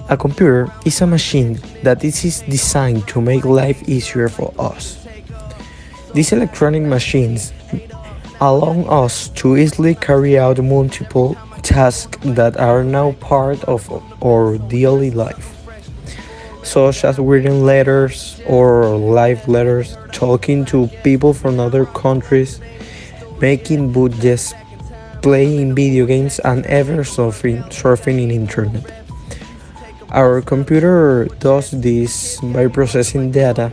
A computer is a machine that is designed to make life easier for us. These electronic machines allow us to easily carry out multiple tasks that are now part of our daily life, such as reading letters or live letters, talking to people from other countries, making budgets, playing video games, and ever surfing in internet. Our computer does this by processing data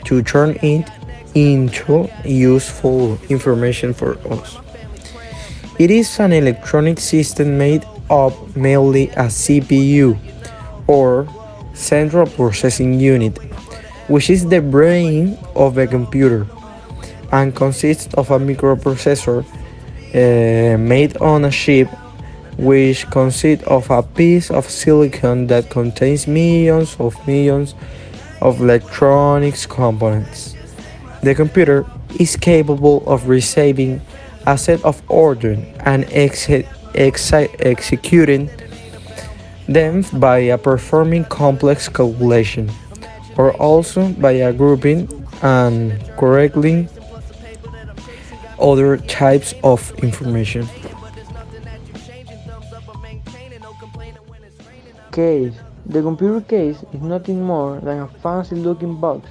to turn it into useful information for us. It is an electronic system made up mainly a CPU or central processing unit, which is the brain of a computer and consists of a microprocessor made on a chip which consists of a piece of silicon that contains millions of electronics components. The computer is capable of receiving a set of orders and executing them by performing complex calculation, or also by grouping and correcting other types of information. Case. The computer case is nothing more than a fancy looking box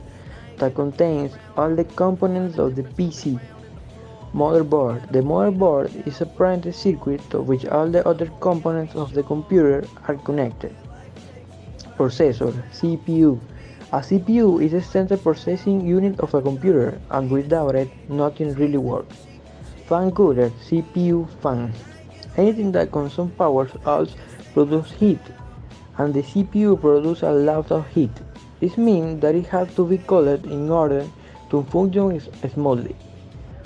that contains all the components of the PC. Motherboard. The motherboard is a printed circuit to which all the other components of the computer are connected. Processor CPU. A CPU is the central processing unit of a computer, and without it, nothing really works. Fan cooler CPU fan. Anything that consumes power also produces heat, and the CPU produces a lot of heat. This means that it has to be cooled in order to function smoothly.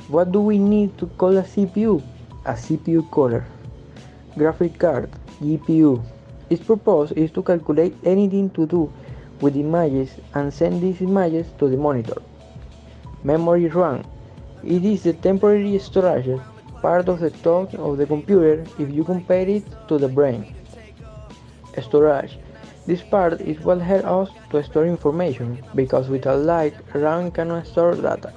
What do we need to call a CPU? A CPU cooler. Graphic card GPU. Its purpose is to calculate anything to do with images and send these images to the monitor. Memory RAM. It is the temporary storage part of the top of the computer if you compare it to the brain. Storage. This part is what helps us to store information, because without light, RAM cannot store data.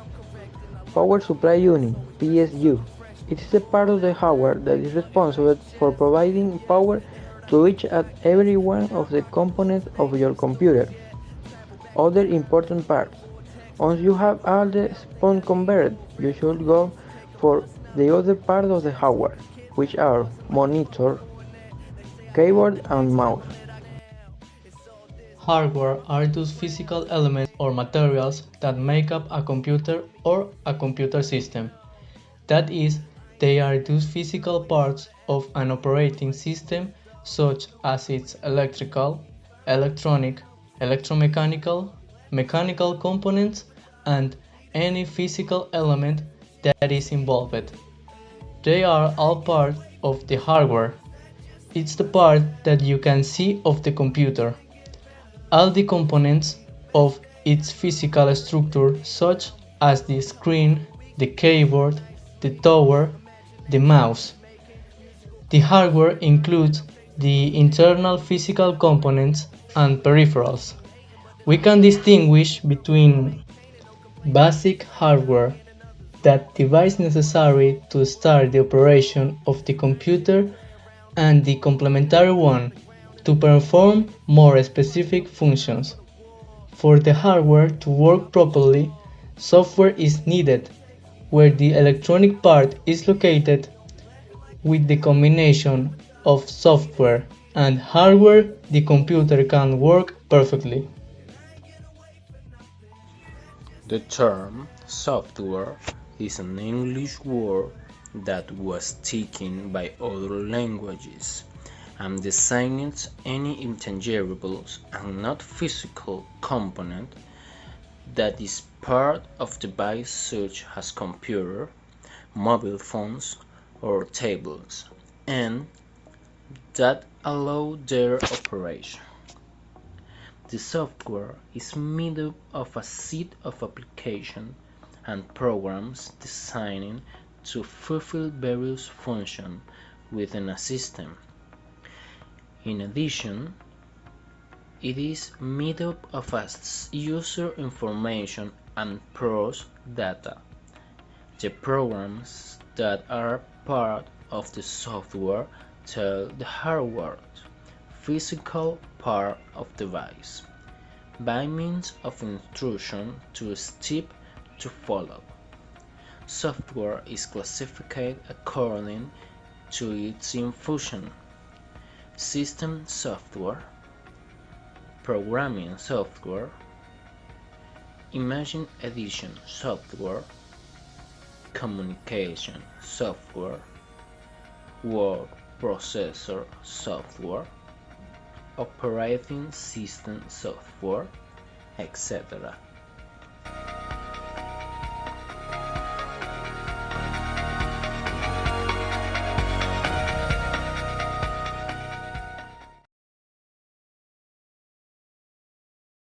Power Supply Unit (PSU). It is the part of the hardware that is responsible for providing power to each and every one of the components of your computer. Other important parts. Once you have all the spots converted, you should go for the other parts of the hardware, which are monitor, keyboard, and mouse. Hardware are those physical elements or materials that make up a computer or a computer system. That is, they are those physical parts of an operating system, such as its electrical, electronic, electromechanical, mechanical components, and any physical element that is involved. They are all part of the hardware. It's the part that you can see of the computer. All the components of its physical structure, such as the screen, the keyboard, the tower, the mouse. The hardware includes the internal physical components and peripherals. We can distinguish between basic hardware, that device necessary to start the operation of the computer, and the complementary one, to perform more specific functions. For the hardware to work properly, software is needed, where the electronic part is located. With the combination of software and hardware, the computer can work perfectly. The term software is an English word that was taken by other languages and designates any intangible and not physical component that is part of device such as computer, mobile phones, or tablets, and that allow their operation. The software is made up of a set of applications and programs designed to fulfill various functions within a system. In addition, It is made up of user information and pros data. The programs that are part of the software tell the hardware, physical part of the device, by means of instruction to step to follow. Software is classified according to its function: system software, programming software, image editing software, communication software, word processor software, operating system software, etc.